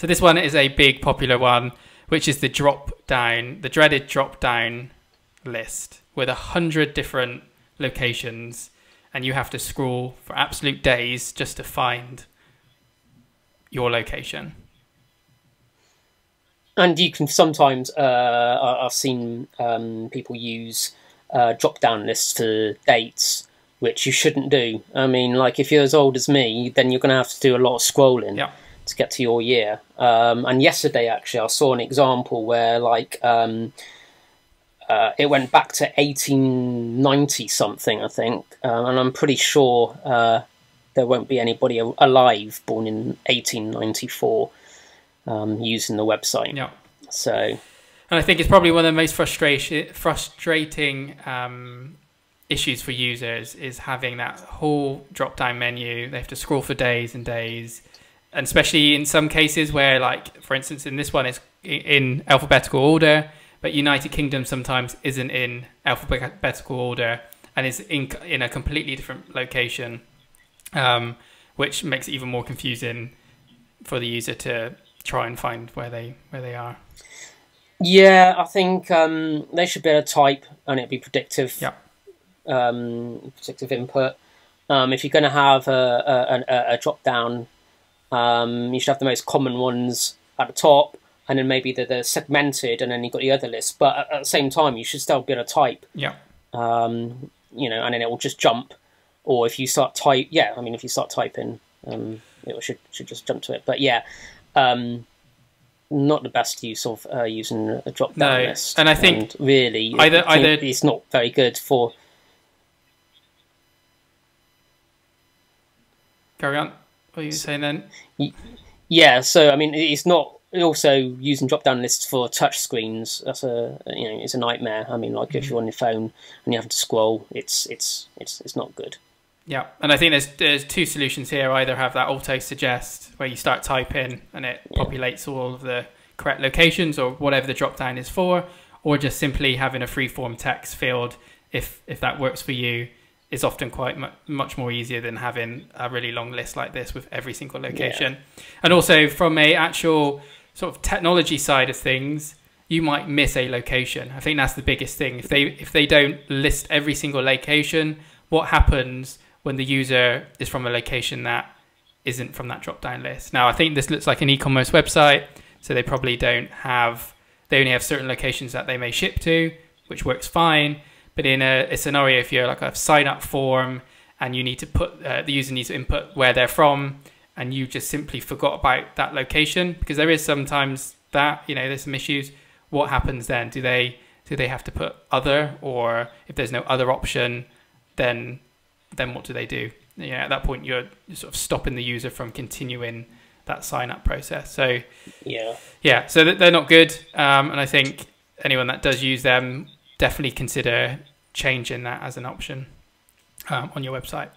So this one is a big popular one, which is the dreaded drop down list with 100 different locations, and you have to scroll for absolute days just to find your location. And you can sometimes, I've seen people use drop-down lists for dates, which you shouldn't do. I mean, like if you're as old as me, then you're going to have to do a lot of scrolling to get to your year. And yesterday, actually, I saw an example where like it went back to 1890 something, I think, and I'm pretty sure there won't be anybody alive born in 1894 using the website. Yeah. So, and I think it's probably one of the most frustrating issues for users is having that whole drop-down menu. They have to scroll for days and days, and especially in some cases where, like, for instance, in this one, it's in alphabetical order, but United Kingdom sometimes isn't in alphabetical order and is in a completely different location, which makes it even more confusing for the user to try and find where they are. Yeah, I think they should be able to type and it'd be predictive. Yeah. Predictive input. If you're going to have a drop down, you should have the most common ones at the top, and then maybe they're segmented, and then you've got the other list. But at the same time, you should still be able to type. Yeah. You know, and then it will just jump. Or if you start if you start typing, it should just jump to it. But yeah, not the best use of using a drop down list. And I think really, either it's not very good for. Carry on. What are you saying then? Yeah, so I mean, it's not also using drop-down lists for touch screens. That's it's a nightmare. I mean, like if you're on your phone and you have to scroll, it's not good. Yeah, and I think there's two solutions here. Either have that auto suggest where you start typing and it populates all of the correct locations or whatever the drop-down is for, or just simply having a free-form text field if that works for you. Is often quite much more easier than having a really long list like this with every single location. Yeah. And also from a actual sort of technology side of things, you might miss a location. I think that's the biggest thing. If they don't list every single location, what happens when the user is from a location that isn't from that drop-down list? Now, I think this looks like an e-commerce website, so they probably they only have certain locations that they may ship to, which works fine. But in a scenario, if you're like a sign-up form and you need to put the user needs to input where they're from, and you just simply forgot about that location, because there is sometimes that there's some issues. What happens then? Do they have to put other, or if there's no other option, then what do they do? At that point you're sort of stopping the user from continuing that sign-up process. So so they're not good, and I think anyone that does use them, definitely consider changing that as an option on your website.